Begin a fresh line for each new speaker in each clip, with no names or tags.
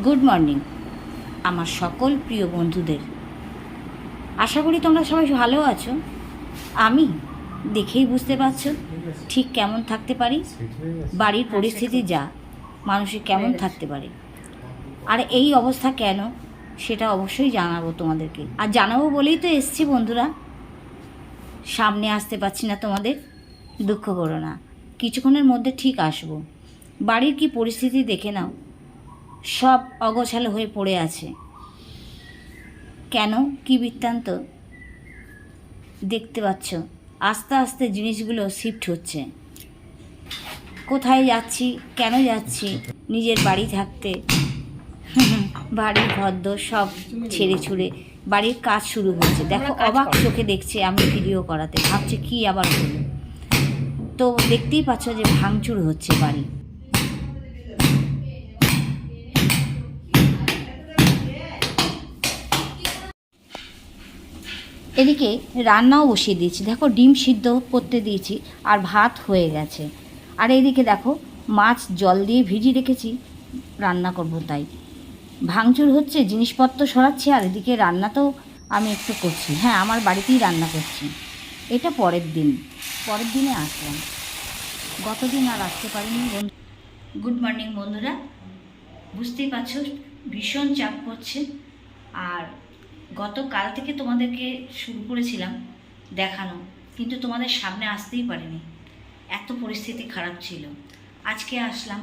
Good morning আমার সকল প্রিয় বন্ধুদের। আশা করি তোমরা সবাই ভালো আছো। আমি দেখেই বুঝতে পারছো ঠিক কেমন থাকতে পারি, বাড়ির পরিস্থিতি যা, মানুষের কেমন থাকতে পারে। আর এই অবস্থা কেন সেটা অবশ্যই জানাবো তোমাদেরকে, আর জানাবো বলেই তো এসছি বন্ধুরা। সামনে আসতে পারছি না তোমাদের, দুঃখ করো না, কিছুক্ষণের মধ্যে ঠিক আসবো। বাড়ির কি পরিস্থিতি দেখে নাও, সব অগোছালো হয়ে পড়ে আছে। কেন, কি বৃত্তান্ত দেখতে পাচ্ছ, আস্তে আস্তে জিনিসগুলো শিফট হচ্ছে। কোথায় যাচ্ছি, কেন যাচ্ছি, নিজের বাড়ি থাকতে বাড়ির ঘরদোর সব ছেড়ে ছুড়ে বাড়ির কাজ শুরু হচ্ছে। দেখো অবাক চোখে দেখছে, আমি ভিডিও করাতে ভাবছে কি আবার হলো। তো দেখতেই পাচ্ছ যে ভাঙচুর হচ্ছে বাড়ি। এদিকে রান্নাও বসিয়ে দিয়েছি, দেখো ডিম সিদ্ধ করতে দিয়েছি আর ভাত হয়ে গেছে। আর এইদিকে দেখো মাছ জল দিয়ে ভিজিয়ে রেখেছি, রান্না করব তাই। ভাঙচুর হচ্ছে, জিনিসপত্র সরাচ্ছি, আর এদিকে রান্না তো আমি একটু করছি। হ্যাঁ, আমার বাড়িতেই রান্না করছি। এটা পরের দিনে আসলাম, গতদিন আর আসতে পারিনি বন্ধু। গুড মর্নিং বন্ধুরা, বুঝতেই পারছো ভীষণ চাপ পড়ছে। আর গতকাল থেকে তোমাদেরকে শুরু করেছিলাম দেখানো, কিন্তু তোমাদের সামনে আসতেই পারিনি, এত পরিস্থিতি খারাপ ছিল। আজকে আসলাম,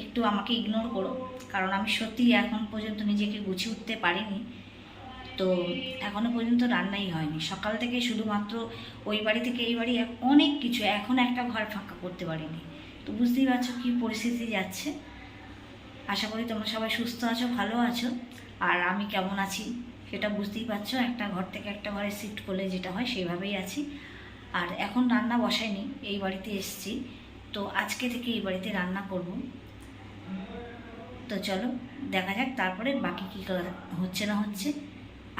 একটু আমাকে ইগনোর করো, কারণ আমি সত্যিই এখন পর্যন্ত নিজেকে গুছিয়ে উঠতে পারিনি। তো এখনও পর্যন্ত রান্নাই হয়নি, সকাল থেকে শুধুমাত্র ওই বাড়ি থেকে এই বাড়ি অনেক কিছু, এখন একটা ঘর ফাঁকা করতে পারিনি। তো বুঝতেই পারছো কী পরিস্থিতি যাচ্ছে। আশা করি তোমরা সবাই সুস্থ আছো, ভালো আছো। আর আমি কেমন আছি সেটা বুঝতেই পারছো, একটা ঘর থেকে একটা ঘরে শিফট করলে যেটা হয় সেইভাবেই আছি। আর এখন রান্না বসাইনি, এই বাড়িতে এসেছি, তো আজকে থেকে এই বাড়িতে রান্না করব। তো চলো দেখা যাক তারপরে বাকি কী হচ্ছে না হচ্ছে।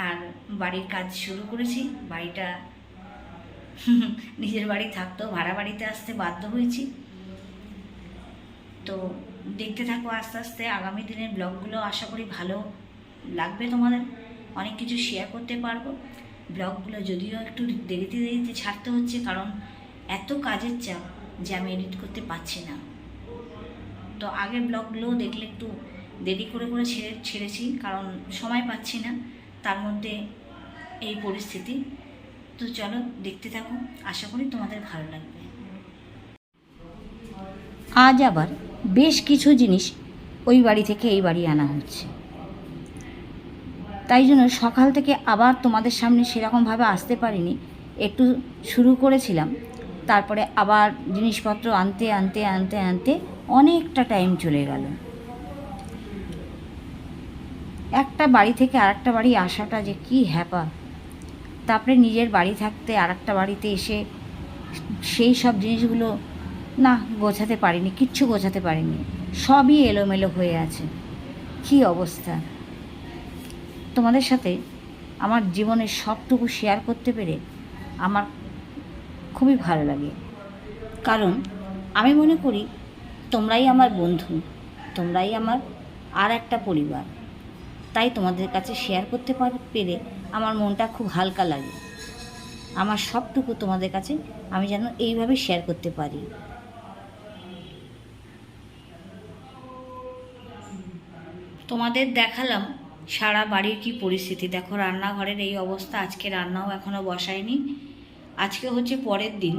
আর বাড়ির কাজ শুরু করেছি, বাড়িটা নিজের বাড়ি থাকতেও ভাড়া বাড়িতে আসতে বাধ্য হয়েছি। তো দেখতে থাকো আস্তে আস্তে আগামী দিনের ব্লগগুলো, আশা করি ভালো লাগবে তোমাদের, অনেক কিছু শেয়ার করতে পারবো। ব্লগগুলো যদিও একটু দেরিতে দেরিতে ছাড়তে হচ্ছে, কারণ এত কাজের চাপ যে আমি এডিট করতে পারছি না। তো আগের ব্লগগুলোও দেখলে একটু দেরি করে করে ছেড়েছি, কারণ সময় পাচ্ছি না, তার মধ্যে এই পরিস্থিতি। তো চলো দেখতে থাকো, আশা করি তোমাদের ভালো লাগবে। আজ আবার বেশ কিছু জিনিস ওই বাড়ি থেকে এই বাড়ি আনা হচ্ছে, তাই জন্য সকাল থেকে আবার তোমাদের সামনে সেরকমভাবে আসতে পারিনি। একটু শুরু করেছিলাম, তারপরে আবার জিনিসপত্র আনতে আনতে আনতে আনতে অনেকটা টাইম চলে গেল। একটা বাড়ি থেকে আরেকটা বাড়ি আসাটা যে কি হ্যাপা, তারপরে নিজের বাড়ি থাকতে আরেকটা বাড়িতে এসে সেই সব জিনিসগুলো না গোছাতে পারিনি, কিচ্ছু গোছাতে পারিনি, সবই এলোমেলো হয়ে আছে। কি অবস্থা! তোমাদের সাথে আমার জীবনের সবটুকু শেয়ার করতে পেরে আমার খুবই ভালো লাগে, কারণ আমি মনে করি তোমরাই আমার বন্ধু, তোমরাই আমার আর একটা পরিবার। তাই তোমাদের কাছে শেয়ার করতে পেরে আমার মনটা খুব হালকা লাগে। আমার সবটুকু তোমাদের কাছে আমি যেন এইভাবে শেয়ার করতে পারি। তোমাদের দেখালাম সারা বাড়ির কি পরিস্থিতি, দেখো রান্নাঘরের এই অবস্থা। আজকে রান্নাও এখনও বসায়নি, আজকে হচ্ছে পরের দিন।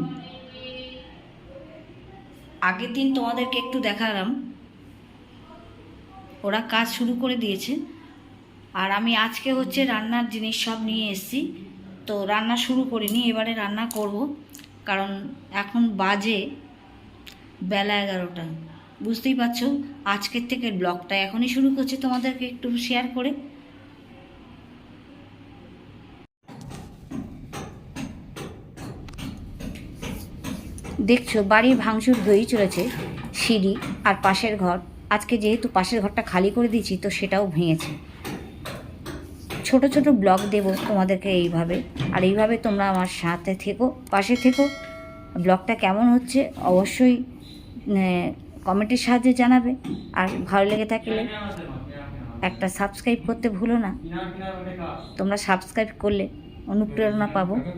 আগের দিন তোমাদেরকে একটু দেখালাম, ওরা কাজ শুরু করে দিয়েছে, আর আমি আজকে হচ্ছে রান্নার জিনিস সব নিয়ে এসেছি। তো রান্না শুরু করিনি, এবারে রান্না করব, কারণ এখন বাজে বেলা 11টা। বুঝতেই পারছো আজকের থেকে ব্লগটা এখনই শুরু করছি তোমাদেরকে একটু শেয়ার করে। দেখছো বাড়ির ভাঙচুর হয়েই চলেছে, সিঁড়ি আর পাশের ঘর। আজকে যেহেতু পাশের ঘরটা খালি করে দিয়েছি, তো সেটাও ভেঙেছে। ছোট ছোট ব্লগ দেব তোমাদেরকে এইভাবে, আর এইভাবে তোমরা আমার সাথে থেকো, পাশে থেকো। ব্লগটা কেমন হচ্ছে অবশ্যই কমেন্টের সাহায্যে জানাবে। আর ভালো লেগে থাকলে একটা সাবস্ক্রাইব করতে ভুলো না। তোমরা সাবস্ক্রাইব করলে অনুপ্রেরণা পাবো